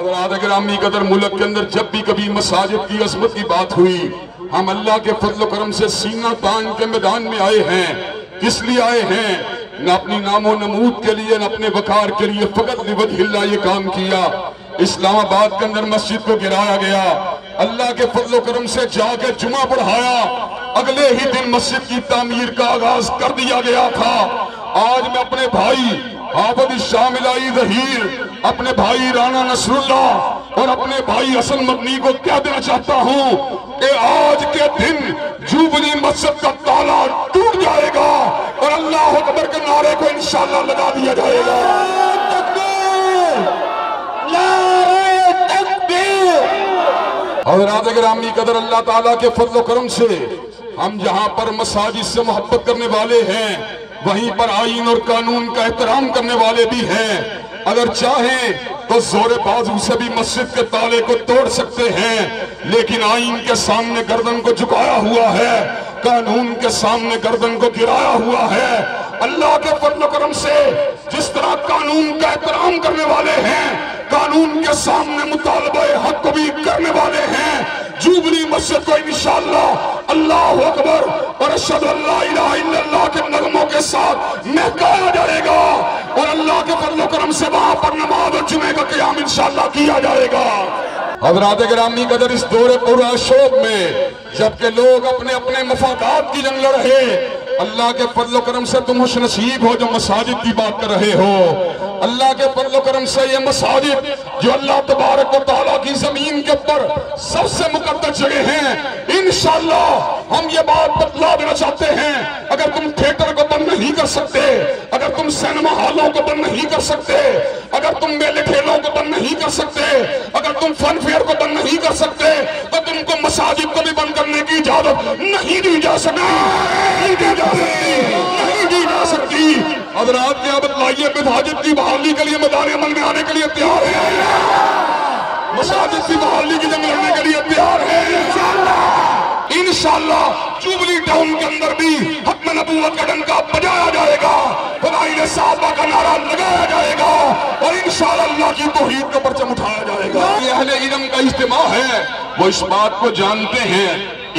حضرات گرامی قدر، ملک کے اندر جب بھی کبھی مساجد کی عظمت کی بات ہوئی، ہم اللہ کے فضل و کرم سے سینہ تان کے میدان میں آئے ہیں۔ کس لیے آئے ہیں؟ نہ اپنی نام و نمود کے لیے، نہ اپنے وقار کے لیے، فقط لوجہ اللہ یہ کام کیا۔ اسلام آباد کے اندر مسجد کو گرایا گیا، اللہ کے فضل و کرم سے جا کے جمعہ پڑھایا، اگلے ہی دن مسجد کی تعمیر کا آغاز کر دیا گیا تھا۔ آج میں اپنے بھائی حافظ شامل آئی ظہیر، اپنے بھائی رانا نصر اللہ اور اپنے بھائی حسن مدنی کو کیا دینا چاہتا ہوں کہ آج کے دن جوبلی مسجد کا تالا ٹوٹ جائے گا اور اللہ اکبر کے نعرے کو انشاءاللہ لگا دیا جائے گا۔ حضرات گرامی قدر، اللہ تعالیٰ کے فضل و کرم سے ہم جہاں پر مساجد سے محبت کرنے والے ہیں، وہیں پر آئین اور قانون کا احترام کرنے والے بھی ہیں۔ اگر چاہیں تو زور بازو سے بھی مسجد کے تالے کو توڑ سکتے ہیں، لیکن آئین کے سامنے گردن کو جھکایا ہوا ہے، قانون کے سامنے گردن کو گرایا ہوا ہے۔ اللہ کے فضل و کرم سے جس طرح قانون کا احترام کرنے والے ہیں، قانون کے سامنے مطالبہ حق کو بھی کرنے والے ہیں، جوبلی مسجد کو انشاءاللہ اللہ اکبر اور اشہد ان لا الہ الا اللہ کے نغموں کے ساتھ مہکایا جائے گا، اور اللہ کے فضل و کرم سے وہاں پر نماز اور جمعہ کا قیام انشاءاللہ کیا جائے گا۔ حضرات گرامی قدر، اس دور پرآشوب میں جبکہ لوگ اپنے اپنے مفادات کی جنگ لڑ رہے، اللہ کے فضل و کرم سے تم خوش نصیب ہو جو مساجد کی بات کر رہے ہو۔ اللہ کے فضل و کرم سے یہ مساجد جو اللہ تبارک و تعالیٰ کی زمین کے اوپر سب سے مقدس جگہ ہیں، انشاءاللہ ہم یہ بات بتلا دینا چاہتے ہیں، اگر تم تھیٹر کو بند نہیں کر سکتے، اگر تم سینما ہالوں کو بند نہیں کر سکتے، اگر تم میلے ٹھیلوں کو بند نہیں کر سکتے، اگر تم فن فیئر کو بند نہیں کر سکتے، تو تم کو مساجد کو بھی بند کرنے کی اجازت نہیں دی جا سکتی۔ حضرات کیا بتلائیے، مساجد کی بحالی کے لیے میدان عمل میں آنے کے لیے تیار ہے؟ مساجد کی بحالی کی جنگ لڑنے کے لیے تیار ہے؟ انشاءاللہ جوبلی ٹاؤن کے اندر بھی حق نبوت کا ڈنکا بجایا جائے گا، فضائل صحابہ کا نعرہ لگایا جائے گا، اور انشاءاللہ اللہ کی توحید کا پرچم اٹھایا جائے گا۔ یہ اہل علم کا اجتماع ہے، وہ اس بات کو جانتے ہیں،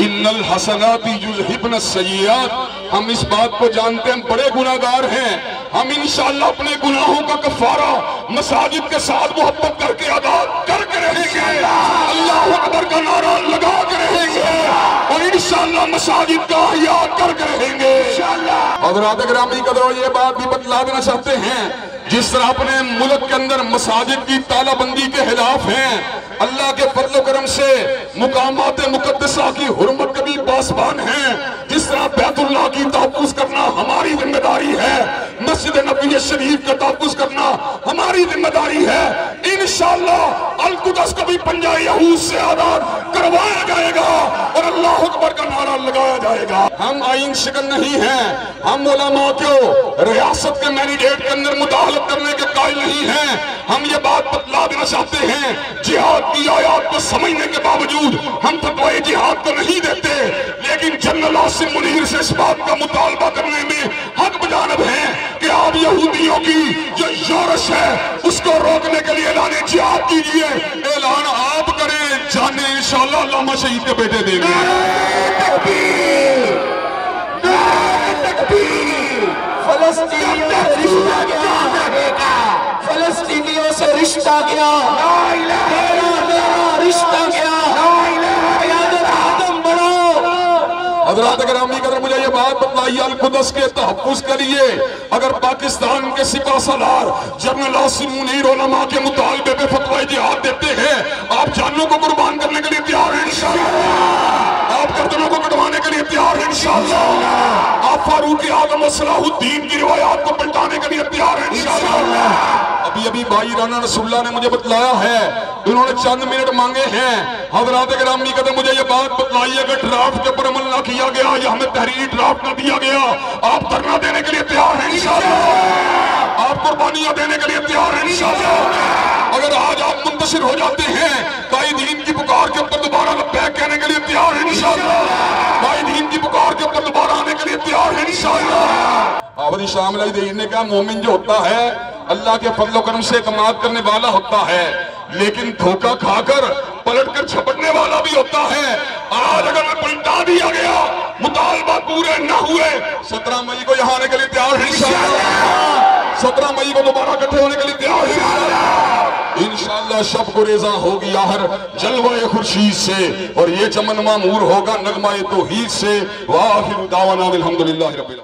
ان الحسنات یذہبن السیئات، ہم اس بات کو جانتے ہیں بڑے گناہگار ہیں، ہم انشاءاللہ اپنے گناہوں کا کفارہ مساجد کے ساتھ محبت کر کے ادا کر کے رہیں گے، اللہ اکبر کا نعرہ لگا کے رہیں گے، اور انشاءاللہ مساجد کا احیاء کر کے رہیں گے۔ حضرات گرامی قدر، یہ بات بھی بتلا دینا چاہتے ہیں، جس طرح اپنے ملک کے اندر مساجد کی تالہ بندی کے خلاف ہیں، اللہ کے فضل و کرم سے مقامات مقدسہ کی حرمت کے بھی پاسبان ہیں، جس طرح بیت اللہ کی تحفظ کرنا ہماری ذمہ داری ہے، مسجد نبوی شریف کا تحفظ کرنا ہماری ذمہ داری ہے، انشاءاللہ القدس کو بھی پنجہ یہود سے آزاد کروایا جائے گا، اور اللہ اکبر کا نعرہ لگایا جائے گا۔ ہم آئین شکن نہیں ہیں، ہم علماء کو ریاست کے مینڈیٹ کے اندر مداخلت کرنے کے قائل نہیں ہیں، ہم یہ بات بتلا دینا چاہتے ہیں، جہاد کی آیات کو سمجھنے کے باوجود ہم فتوی جہاد کو نہیں دیتے، لیکن جنرل عاصم منیر سے اس بات کا مطالبہ کرنے میں حق بجانب ہیں کہ آپ یہودیوں کی جو یورش ہے اس کو روکنے کے لیے اعلان جہاد کیجئے۔ اعلان آپ کریں، جانے انشاءاللہ علامہ شہید کے بیٹے دیں گے۔ تکبیر، تکبیر، فلسطینیوں سے رشتہ کیا، رشتہ کیا، قیادت آدم بڑھو۔ حضرات گرامی قدر، مجھے یہ بات بتلائیے، القدس کے تحفظ کے لیے اگر پاکستان کے سپاہ سالار جنرل عاصم منیر علماء کے مطالبے پہ فتوی جہاد دیتے ہیں، آپ جانوں کو قربان کرنے کے لیے تیار ہیں انشاءاللہ؟ آپ گردنوں کو کٹوانے کے لیے تیار ہیں انشاءاللہ؟ آپ فاروق اعظم و صلاح الدین کی روایات کو پلٹانے کے لیے تیار ہیں انشاءاللہ؟ ابھی بھائی رانا رسول اللہ نے مجھے بتلایا ہے، انہوں نے چند منٹ مانگے ہیں۔ حضرات گرامی قدر، مجھے یہ بات بتلائیے، اگر ڈرافٹ کے پر عمل نہ کیا گیا یا ہمیں تحریری ڈرافٹ نہ دیا گیا، آپ دھرنا دینے کے لیے تیار ہیں انشاءاللہ؟ آپ قربانیاں دینے کے لیے تیار ہیں انشاءاللہ؟ اگر آج آپ منتشر ہو جاتے ہیں، قائدین کی پکار کے اوپر دوبارہ لبیک کہنے کے لیے تیار ہیں انشاءاللہ؟ قائدین کی پکار کے اوپر دوبارہ آنے کے لیے تیار ہیں انشاءاللہ؟ آبادی شامل نے کہا مومن جو ہوتا ہے اللہ کے فضل و کرم سے اعتماد کرنے والا ہوتا ہے، لیکن دھوکہ کھا کر پلٹ کر چھپٹنے والا بھی ہوتا ہے۔ آج اگر میں پلٹا دیا گیا، مطالبہ پورے نہ ہوئے، 17 مئی کو یہاں آنے کے لیے تیار ہیں انشاءاللہ، 17 مئی کو دوبارہ اکٹھے ہونے کے لیے تیار ہیں انشاءاللہ۔ شب گریزاں ہوگی آہر جلوہ خورشید سے، اور یہ چمن معمور ہوگا نغمہ توحید سے۔ وآخر دعوانا الحمدللہ رب العالمین۔